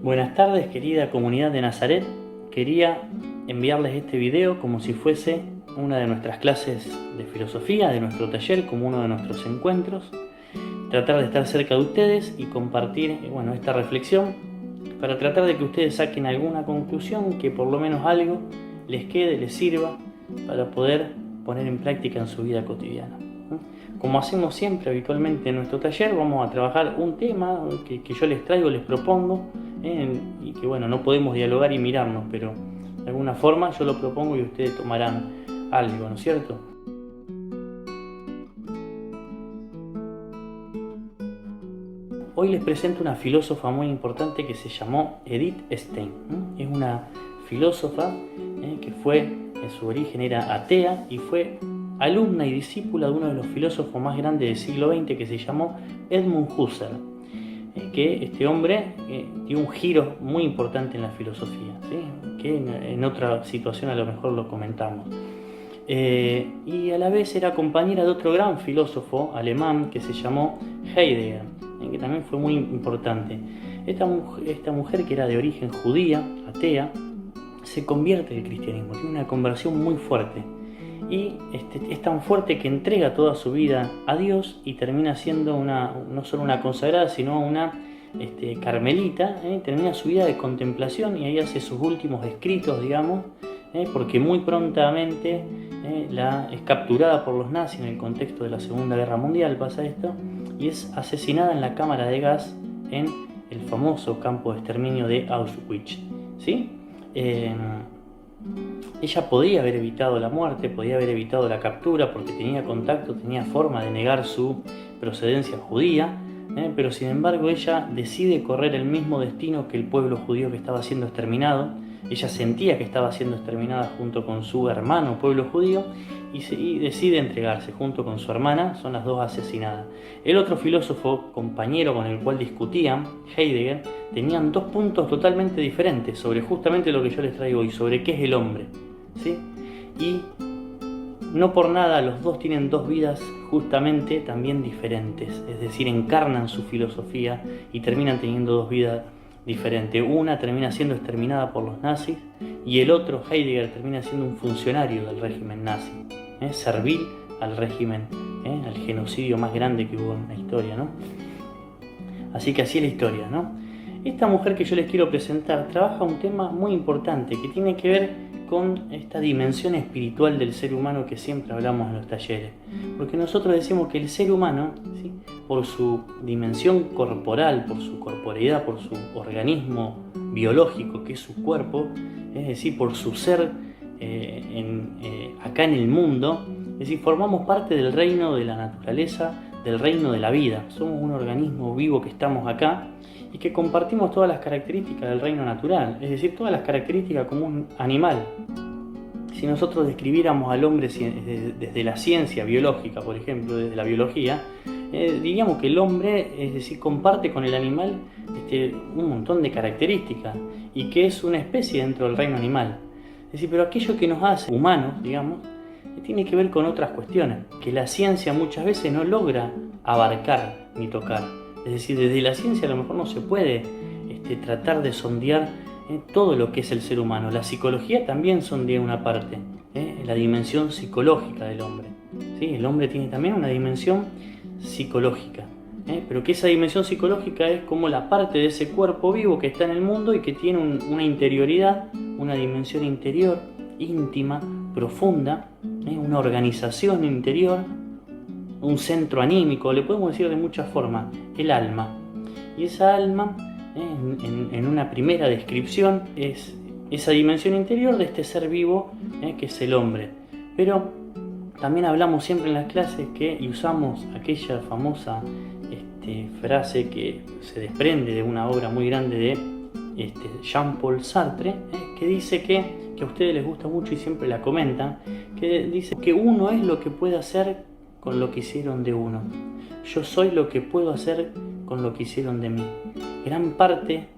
Buenas tardes, querida comunidad de Nazaret. Quería enviarles este video como si fuese una de nuestras clases de filosofía, de nuestro taller, como uno de nuestros encuentros. Tratar de estar cerca de ustedes y compartir esta reflexión para tratar de que ustedes saquen alguna conclusión, que por lo menos algo les quede, les sirva para poder poner en práctica en su vida cotidiana. Como hacemos siempre habitualmente en nuestro taller, vamos a trabajar un tema que yo les traigo, les propongo, y que no podemos dialogar y mirarnos, pero de alguna forma yo lo propongo y ustedes tomarán algo, ¿no es cierto? Hoy les presento una filósofa muy importante que se llamó Edith Stein. Es una filósofa que en su origen era atea y fue alumna y discípula de uno de los filósofos más grandes del siglo XX que se llamó Edmund Husserl, que este hombre dio un giro muy importante en la filosofía, ¿sí? Que en otra situación a lo mejor lo comentamos. Y a la vez era compañera de otro gran filósofo alemán que se llamó Heidegger, que también fue muy importante. Esta mujer, que era de origen judía, atea, se convierte al cristianismo, tiene una conversión muy fuerte. Y es tan fuerte que entrega toda su vida a Dios y termina siendo no solo una consagrada, sino una carmelita. Termina su vida de contemplación y ahí hace sus últimos escritos, porque muy prontamente es capturada por los nazis en el contexto de la Segunda Guerra Mundial, pasa esto, y es asesinada en la cámara de gas en el famoso campo de exterminio de Auschwitz, ¿sí? Ella podía haber evitado la muerte, podía haber evitado la captura porque tenía contacto, tenía forma de negar su procedencia judía, pero sin embargo ella decide correr el mismo destino que el pueblo judío que estaba siendo exterminado. Ella sentía que estaba siendo exterminada junto con su hermano pueblo judío y decide entregarse junto con su hermana. Son las dos asesinadas. El otro filósofo compañero con el cual discutían, Heidegger, tenían dos puntos totalmente diferentes sobre justamente lo que yo les traigo hoy, sobre qué es el hombre, ¿sí? Y no por nada los dos tienen dos vidas justamente también diferentes, es decir, encarnan su filosofía y terminan teniendo dos vidas diferente. Una termina siendo exterminada por los nazis y el otro, Heidegger, termina siendo un funcionario del régimen nazi, servil al régimen, al genocidio más grande que hubo en la historia, ¿no? Así que así es la historia, ¿no? Esta mujer que yo les quiero presentar trabaja un tema muy importante que tiene que ver con esta dimensión espiritual del ser humano que siempre hablamos en los talleres. Porque nosotros decimos que el ser humano, ¿sí?, por su dimensión corporal, por su corporeidad, por su organismo biológico que es su cuerpo, es decir, por su ser acá en el mundo, es decir, formamos parte del reino de la naturaleza, del reino de la vida. Somos un organismo vivo que estamos acá y que compartimos todas las características del reino natural, es decir, todas las características como un animal. Si nosotros describiéramos al hombre desde la ciencia biológica, por ejemplo, desde la biología, diríamos que el hombre, es decir, comparte con el animal un montón de características y que es una especie dentro del reino animal. Es decir, pero aquello que nos hace humanos, tiene que ver con otras cuestiones que la ciencia muchas veces no logra abarcar ni tocar. Es decir, desde la ciencia a lo mejor no se puede tratar de sondear todo lo que es el ser humano. La psicología también sondea una parte, la dimensión psicológica del hombre, ¿sí? El hombre tiene también una dimensión psicológica, pero que esa dimensión psicológica es como la parte de ese cuerpo vivo que está en el mundo y que tiene una interioridad, una dimensión interior, íntima, profunda, una organización interior, un centro anímico, le podemos decir de muchas formas, el alma. Y esa alma, en una primera descripción, es esa dimensión interior de este ser vivo que es el hombre. Pero también hablamos siempre en las clases y usamos aquella famosa frase que se desprende de una obra muy grande de Jean-Paul Sartre, que dice que a ustedes les gusta mucho y siempre la comentan, que dice que uno es lo que puede hacer con lo que hicieron de uno. Yo soy lo que puedo hacer con lo que hicieron de mí. Gran parte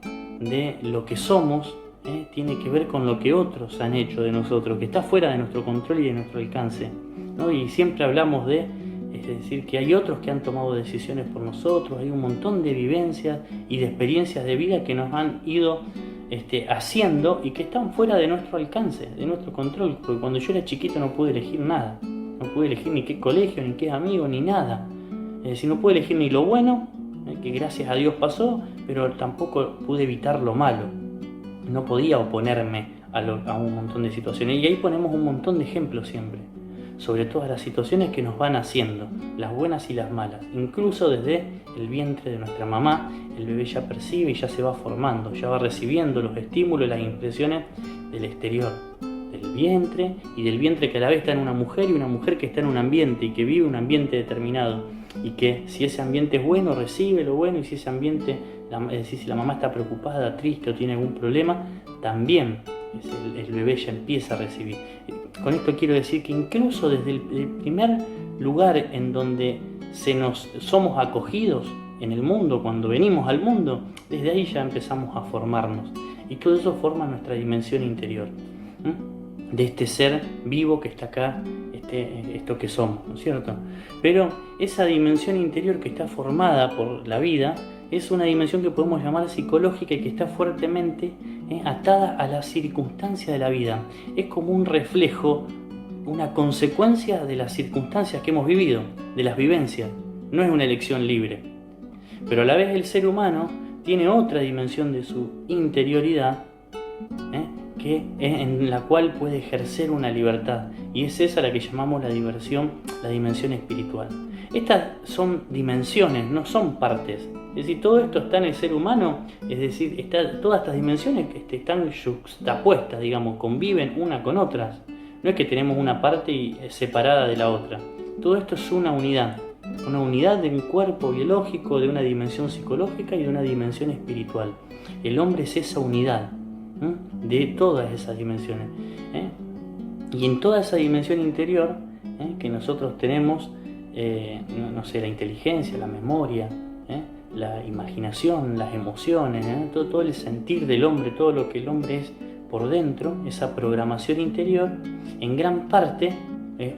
de lo que somos tiene que ver con lo que otros han hecho de nosotros, que está fuera de nuestro control y de nuestro alcance, ¿no? Y siempre hablamos de es decir, que hay otros que han tomado decisiones por nosotros, hay un montón de vivencias y de experiencias de vida que nos han ido haciendo y que están fuera de nuestro alcance, de nuestro control, porque cuando yo era chiquito no pude elegir nada, no pude elegir ni qué colegio, ni qué amigo, ni nada, es decir, no pude elegir ni lo bueno, que gracias a Dios pasó, pero tampoco pude evitar lo malo, no podía oponerme a un montón de situaciones, y ahí ponemos un montón de ejemplos siempre, sobre todas las situaciones que nos van haciendo, las buenas y las malas. Incluso desde el vientre de nuestra mamá, el bebé ya percibe y ya se va formando, ya va recibiendo los estímulos y las impresiones del exterior, del vientre, y del vientre que a la vez está en una mujer, y una mujer que está en un ambiente y que vive un ambiente determinado, y que si ese ambiente es bueno, recibe lo bueno, y si ese ambiente, es decir, si la mamá está preocupada, triste o tiene algún problema, también el bebé ya empieza a recibir. Con esto quiero decir que incluso desde el primer lugar en donde somos acogidos en el mundo, cuando venimos al mundo, desde ahí ya empezamos a formarnos. Y todo eso forma nuestra dimensión interior, de este ser vivo que está acá, esto que somos, ¿no es cierto? Pero esa dimensión interior que está formada por la vida es una dimensión que podemos llamar psicológica y que está fuertemente atada a las circunstancias de la vida. Es como un reflejo, una consecuencia de las circunstancias que hemos vivido, de las vivencias. No es una elección libre. Pero a la vez el ser humano tiene otra dimensión de su interioridad, en la cual puede ejercer una libertad. Y es esa la que llamamos la dimensión espiritual. Estas son dimensiones, no son partes. Es decir, todo esto está en el ser humano, es decir, todas estas dimensiones están juxtapuestas, digamos, conviven una con otras. No es que tenemos una parte separada de la otra. Todo esto es una unidad de un cuerpo biológico, de una dimensión psicológica y de una dimensión espiritual. El hombre es esa unidad de todas esas dimensiones. Y en toda esa dimensión interior que nosotros tenemos, la inteligencia, la memoria, la imaginación, las emociones, todo el sentir del hombre, todo lo que el hombre es por dentro, esa programación interior, en gran parte,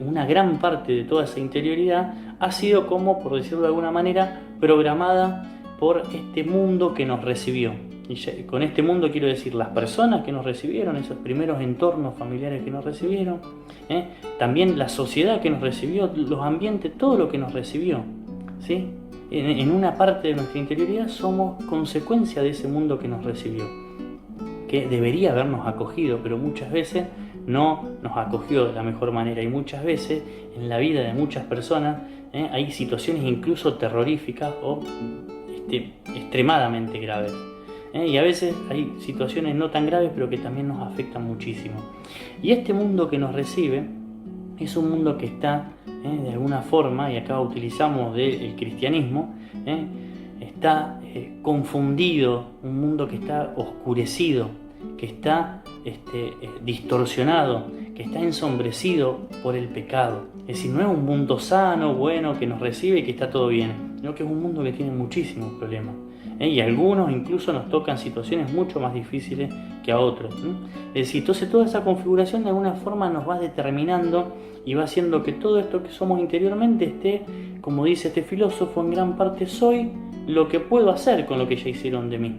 una gran parte de toda esa interioridad ha sido como, por decirlo de alguna manera, programada por este mundo que nos recibió. Y con este mundo quiero decir las personas que nos recibieron, esos primeros entornos familiares que nos recibieron, también la sociedad que nos recibió, los ambientes, todo lo que nos recibió, ¿sí? En una parte de nuestra interioridad somos consecuencia de ese mundo que nos recibió, que debería habernos acogido, pero muchas veces no nos acogió de la mejor manera, y muchas veces en la vida de muchas personas hay situaciones incluso terroríficas o extremadamente graves. Y a veces hay situaciones no tan graves pero que también nos afectan muchísimo. Y este mundo que nos recibe es un mundo que está de alguna forma, y acá utilizamos del cristianismo, está confundido, un mundo que está oscurecido, que está distorsionado, que está ensombrecido por el pecado. Es decir, no es un mundo sano, bueno, que nos recibe y que está todo bien, sino que es un mundo que tiene muchísimos problemas. Y a algunos incluso nos tocan situaciones mucho más difíciles que a otros. Es decir, entonces toda esa configuración de alguna forma nos va determinando y va haciendo que todo esto que somos interiormente esté, como dice este filósofo, en gran parte soy lo que puedo hacer con lo que ya hicieron de mí.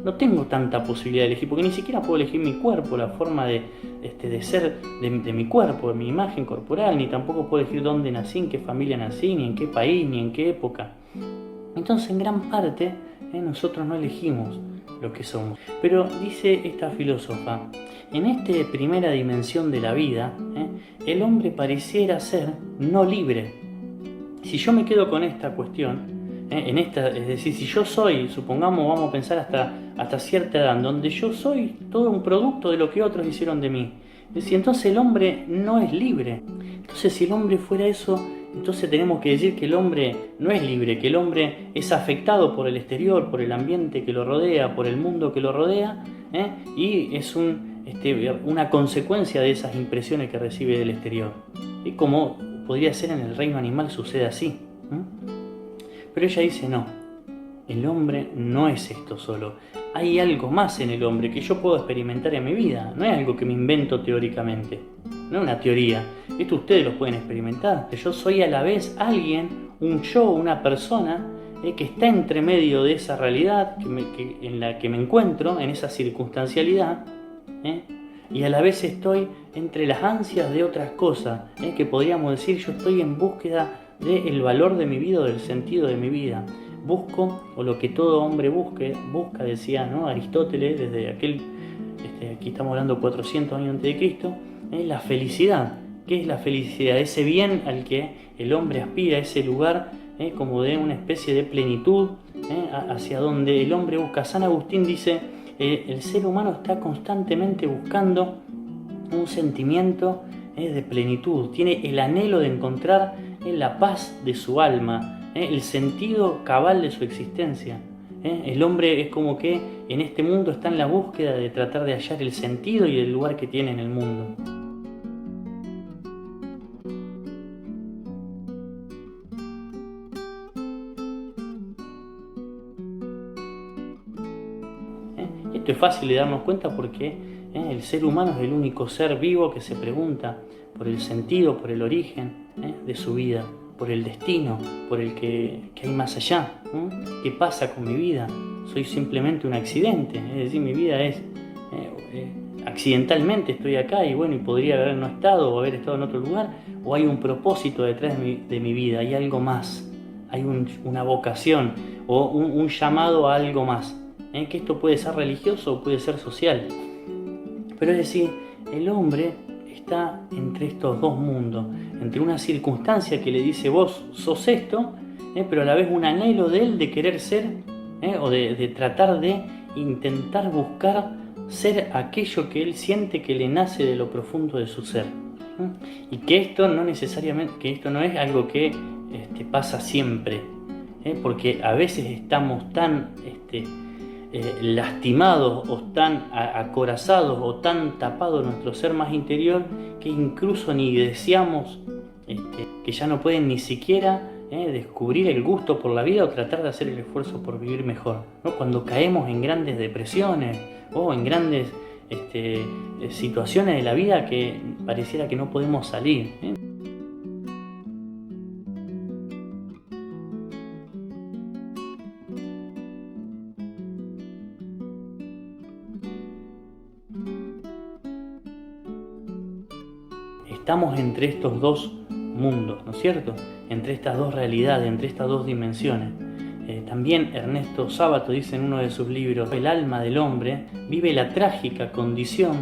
No tengo tanta posibilidad de elegir, porque ni siquiera puedo elegir mi cuerpo, la forma de ser de mi cuerpo, de mi imagen corporal, ni tampoco puedo elegir dónde nací, en qué familia nací, ni en qué país, ni en qué época. Entonces, en gran parte, nosotros no elegimos lo que somos. Pero dice esta filósofa, en esta primera dimensión de la vida, el hombre pareciera ser no libre. Si yo me quedo con esta cuestión, es decir, si yo soy, supongamos, vamos a pensar hasta cierta edad, donde yo soy todo un producto de lo que otros hicieron de mí. Es decir, entonces el hombre no es libre. Entonces, si el hombre fuera eso, entonces tenemos que decir que el hombre no es libre, que el hombre es afectado por el exterior, por el ambiente que lo rodea, por el mundo que lo rodea, y es una consecuencia de esas impresiones que recibe del exterior. Y como podría ser en el reino animal sucede así. Pero ella dice no, el hombre no es esto solo. hay algo más en el hombre que yo puedo experimentar en mi vida. No es algo que me invento teóricamente, no es una teoría. Esto ustedes lo pueden experimentar. Yo soy a la vez alguien, un yo, una persona que está entre medio de esa realidad en la que me encuentro, en esa circunstancialidad, y a la vez estoy entre las ansias de otras cosas, que podríamos decir yo estoy en búsqueda del valor de mi vida o del sentido de mi vida. Busco, o lo que todo hombre busca, decía, ¿no?, Aristóteles, desde aquí estamos hablando 400 años antes de Cristo, la felicidad. ¿Qué es la felicidad? Ese bien al que el hombre aspira, ese lugar como de una especie de plenitud, hacia donde el hombre busca. San Agustín dice, el ser humano está constantemente buscando un sentimiento de plenitud, tiene el anhelo de encontrar la paz de su alma, el sentido cabal de su existencia. El hombre es como que en este mundo está en la búsqueda de tratar de hallar el sentido y el lugar que tiene en el mundo. Esto es fácil de darnos cuenta porque el ser humano es el único ser vivo que se pregunta por el sentido, por el origen de su vida, por el destino, por el que hay más allá. ¿Qué pasa con mi vida? Soy simplemente un accidente, es decir, mi vida es accidentalmente estoy acá y bueno, y podría haber no estado o haber estado en otro lugar, o hay un propósito detrás de mi vida, hay algo más, hay una vocación o un llamado a algo más. Que esto puede ser religioso o puede ser social. Pero es decir, el hombre está entre estos dos mundos, entre una circunstancia que le dice vos sos esto, pero a la vez un anhelo de él de querer ser, o de tratar de intentar buscar ser aquello que él siente que le nace de lo profundo de su ser. Y que esto no necesariamente, que esto no es algo que pasa siempre, porque a veces estamos tan lastimados o tan acorazados o tan tapados nuestro ser más interior que incluso ni deseamos, que ya no pueden ni siquiera descubrir el gusto por la vida o tratar de hacer el esfuerzo por vivir mejor, ¿no? Cuando caemos en grandes depresiones o en grandes situaciones de la vida que pareciera que no podemos salir. Estamos entre estos dos mundos, ¿no es cierto? Entre estas dos realidades, entre estas dos dimensiones. También Ernesto Sábato dice en uno de sus libros, el alma del hombre vive la trágica condición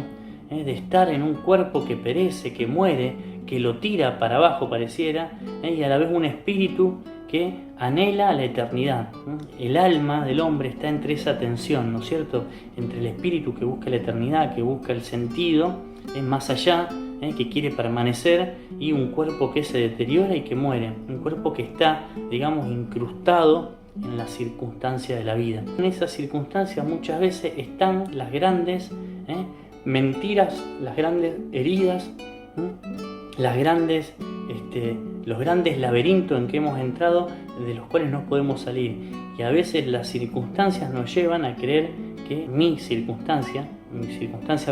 de estar en un cuerpo que perece, que muere, que lo tira para abajo pareciera, y a la vez un espíritu que anhela la eternidad. El alma del hombre está entre esa tensión, ¿no es cierto? Entre el espíritu que busca la eternidad, que busca el sentido, más allá, que quiere permanecer, y un cuerpo que se deteriora y que muere, un cuerpo que está, digamos, incrustado en las circunstancias de la vida. En esas circunstancias muchas veces están las grandes mentiras, las grandes heridas, los grandes laberintos en que hemos entrado, de los cuales no podemos salir. Y a veces las circunstancias nos llevan a creer que mi circunstancia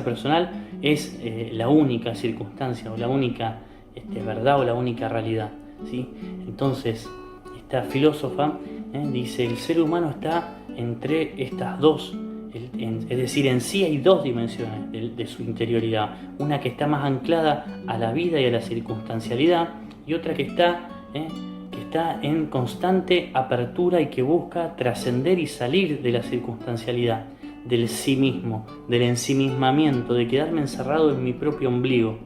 personal es la única circunstancia o la única verdad o la única realidad, ¿sí? Entonces, esta filósofa dice, el ser humano está entre estas dos, es decir, en sí hay dos dimensiones de su interioridad, una que está más anclada a la vida y a la circunstancialidad, y otra que está en constante apertura y que busca trascender y salir de la circunstancialidad, del sí mismo, del ensimismamiento, de quedarme encerrado en mi propio ombligo.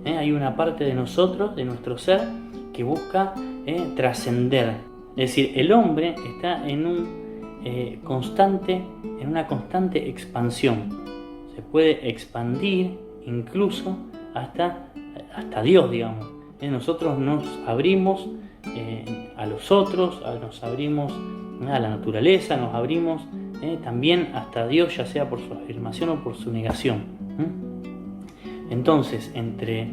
Hay una parte de nosotros, de nuestro ser, que busca trascender. Es decir, el hombre está en una constante expansión. Se puede expandir incluso hasta Dios, digamos. Nosotros nos abrimos a los otros, nos abrimos a la naturaleza, nos abrimos también hasta Dios, ya sea por su afirmación o por su negación. Entonces, entre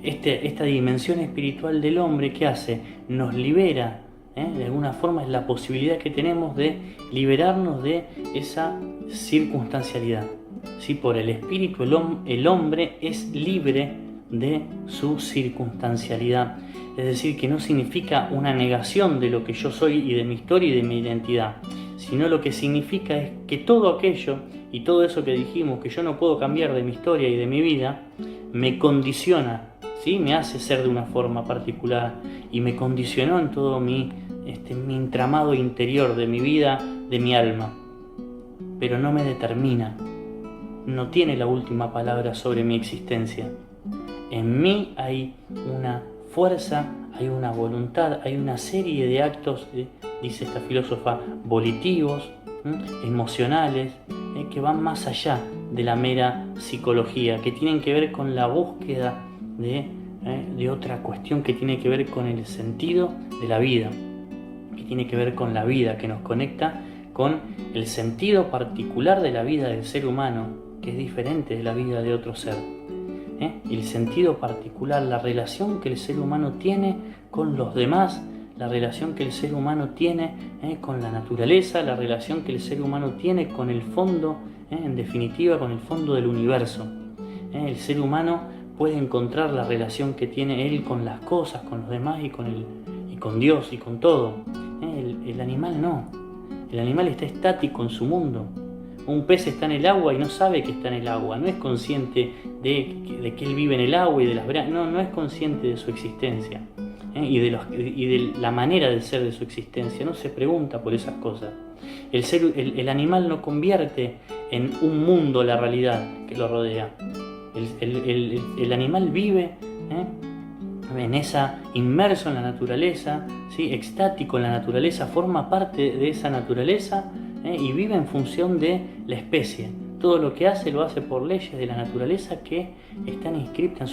esta dimensión espiritual del hombre, ¿qué hace? Nos libera De alguna forma es la posibilidad que tenemos de liberarnos de esa circunstancialidad. ¿Sí? Por el espíritu el hombre es libre de su circunstancialidad. Es decir, que no significa una negación de lo que yo soy y de mi historia y de mi identidad, sino lo que significa es que todo aquello y todo eso que dijimos que yo no puedo cambiar de mi historia y de mi vida, me condiciona, ¿sí? Me hace ser de una forma particular y me condicionó en todo mi entramado interior de mi vida, de mi alma, pero no me determina, no tiene la última palabra sobre mi existencia. En mí hay una fuerza, hay una voluntad, hay una serie de actos, dice esta filósofa, volitivos, emocionales, que van más allá de la mera psicología, que tienen que ver con la búsqueda de otra cuestión que tiene que ver con el sentido de la vida, que tiene que ver con la vida, que nos conecta con el sentido particular de la vida del ser humano, que es diferente de la vida de otro ser. El sentido particular, la relación que el ser humano tiene con los demás, la relación que el ser humano tiene con la naturaleza, la relación que el ser humano tiene con el fondo, en definitiva con el fondo del universo. El ser humano puede encontrar la relación que tiene él con las cosas, con los demás y con Dios y con todo. El animal no, el animal está estático en su mundo. Un pez está en el agua y no sabe que está en el agua, no es consciente de que él vive en el agua y de las no es consciente de su existencia y de la manera de ser de su existencia, no se pregunta por esas cosas. El animal no convierte en un mundo la realidad que lo rodea. El animal vive en esa, inmerso en la naturaleza, ¿sí? Extático en la naturaleza, forma parte de esa naturaleza. Y vive en función de la especie. Todo lo que hace lo hace por leyes de la naturaleza que están inscritas en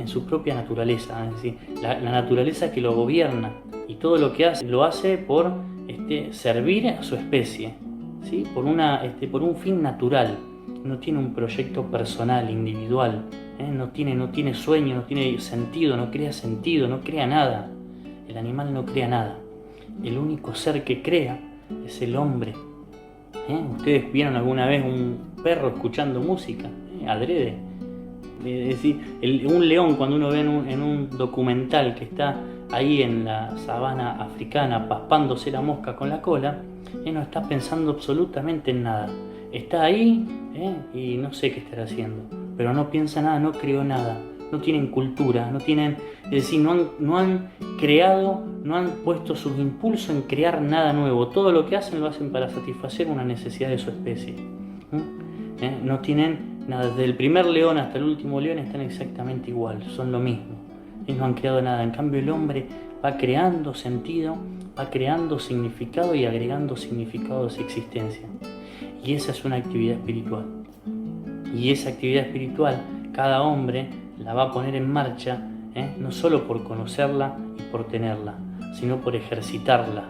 su propia naturaleza, es decir, la naturaleza que lo gobierna, y todo lo que hace lo hace por servir a su especie, ¿sí? por un fin natural. No tiene un proyecto personal, individual, no tiene sueño, no tiene sentido, no crea nada. El animal no crea nada. El único ser que crea es el hombre. ¿Ustedes vieron alguna vez un perro escuchando música? Adrede. Es decir, un león, cuando uno ve en un documental que está ahí en la sabana africana paspándose la mosca con la cola, no está pensando absolutamente en nada. Está ahí y no sé qué estará haciendo, pero no piensa nada, no creó nada. No tienen cultura, es decir, no han creado, no han puesto sus impulsos en crear nada nuevo. Todo lo que hacen lo hacen para satisfacer una necesidad de su especie. No tienen nada, desde el primer león hasta el último león están exactamente igual, son lo mismo. No han creado nada. En cambio, el hombre va creando sentido, va creando significado y agregando significado a su existencia. Y esa es una actividad espiritual. Y esa actividad espiritual, cada hombre la va a poner en marcha, no solo por conocerla y por tenerla, sino por ejercitarla,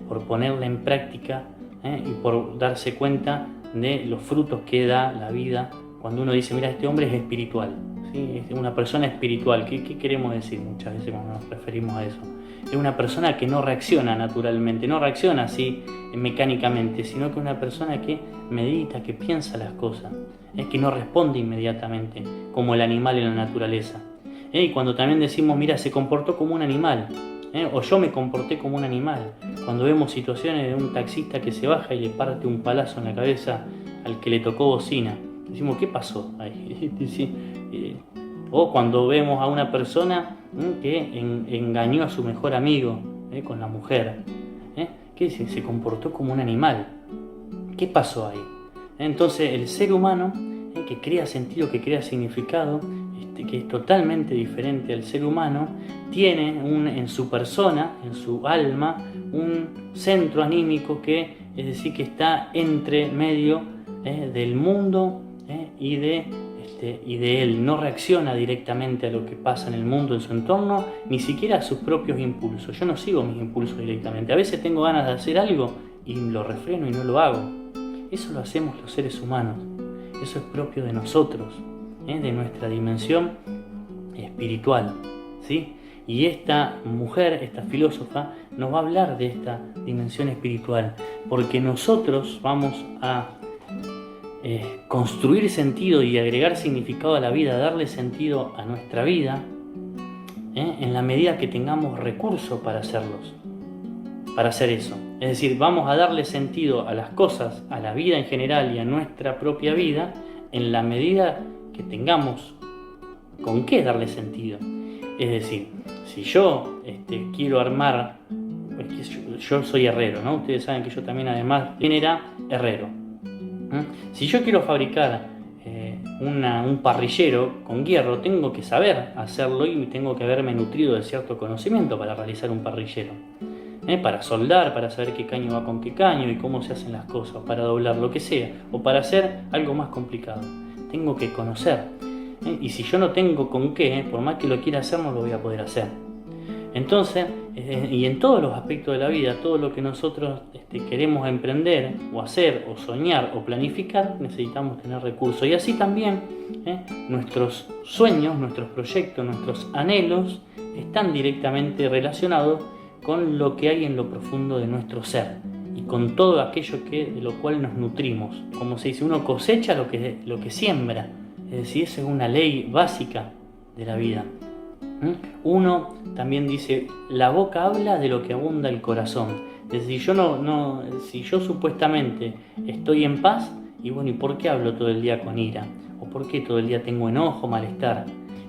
por ponerla en práctica y por darse cuenta de los frutos que da la vida. Cuando uno dice, mira, este hombre es espiritual, ¿sí? Es una persona espiritual. ¿Qué queremos decir muchas veces cuando nos referimos a eso? Es una persona que no reacciona naturalmente, no reacciona así mecánicamente, sino que es una persona que medita, que piensa las cosas, que no responde inmediatamente, como el animal en la naturaleza. Y cuando también decimos, mira, se comportó como un animal, o yo me comporté como un animal, cuando vemos situaciones de un taxista que se baja y le parte un palazo en la cabeza al que le tocó bocina, decimos, ¿qué pasó ahí? O cuando vemos a una persona que engañó a su mejor amigo con la mujer, que se comportó como un animal. ¿Qué pasó ahí? Entonces el ser humano que crea sentido, que crea significado, que es totalmente diferente al ser humano, tiene en su persona, en su alma, un centro anímico que, es decir, que está entre medio del mundo y de él. No reacciona directamente a lo que pasa en el mundo, en su entorno, ni siquiera a sus propios impulsos. Yo no sigo mis impulsos directamente. A veces tengo ganas de hacer algo y lo refreno y no lo hago. Eso lo hacemos los seres humanos. Eso es propio de nosotros, de nuestra dimensión espiritual, ¿sí? Y esta mujer, esta filósofa, nos va a hablar de esta dimensión espiritual, porque nosotros vamos a construir sentido y agregar significado a la vida, darle sentido a nuestra vida, en la medida que tengamos recursos para hacer eso. Es decir, vamos a darle sentido a las cosas, a la vida en general y a nuestra propia vida, en la medida que tengamos con qué darle sentido. Es decir, si yo quiero armar, yo soy herrero, ¿no? Ustedes saben que yo también además era herrero. Si yo quiero fabricar un parrillero con hierro, tengo que saber hacerlo y tengo que haberme nutrido de cierto conocimiento para realizar un parrillero. Para soldar, para saber qué caño va con qué caño y cómo se hacen las cosas, para doblar lo que sea, o para hacer algo más complicado. Tengo que conocer. Y si yo no tengo con qué, por más que lo quiera hacer, no lo voy a poder hacer. Entonces, y en todos los aspectos de la vida, todo lo que nosotros queremos emprender, o hacer, o soñar, o planificar, necesitamos tener recursos. Y así también, nuestros sueños, nuestros proyectos, nuestros anhelos, están directamente relacionados con lo que hay en lo profundo de nuestro ser y con todo aquello de lo cual nos nutrimos. Como se dice, uno cosecha lo que siembra. Es decir, eso es una ley básica de la vida. Uno también dice, la boca habla de lo que abunda el corazón. Es decir, si yo supuestamente estoy en paz, y bueno, ¿y por qué hablo todo el día con ira? ¿O por qué todo el día tengo enojo, malestar?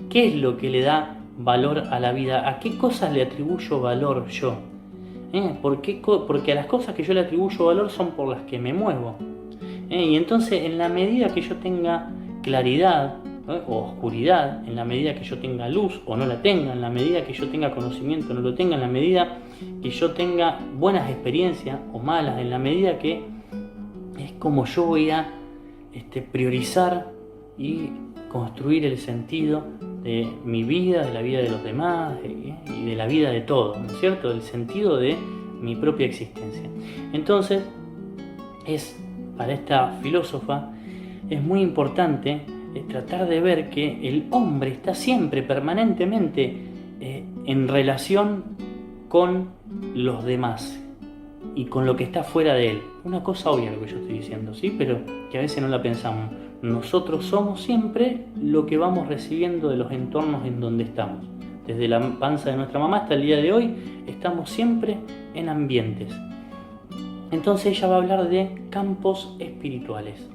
¿Qué es lo que le da valor a la vida? ¿A qué cosas le atribuyo valor yo? Porque a las cosas que yo le atribuyo valor son por las que me muevo. Y entonces, en la medida que yo tenga claridad o oscuridad, en la medida que yo tenga luz o no la tenga, en la medida que yo tenga conocimiento o no lo tenga, en la medida que yo tenga buenas experiencias o malas, en la medida que es como yo voy a priorizar y construir el sentido de mi vida, de la vida de los demás y de la vida de todos, ¿no es cierto? El sentido de mi propia existencia. Entonces, para esta filósofa es muy importante tratar de ver que el hombre está siempre, permanentemente en relación con los demás y con lo que está fuera de él. Una cosa obvia lo que yo estoy diciendo, ¿sí? Pero que a veces no la pensamos. Nosotros somos siempre lo que vamos recibiendo de los entornos en donde estamos. Desde la panza de nuestra mamá hasta el día de hoy, estamos siempre en ambientes. Entonces ella va a hablar de campos espirituales.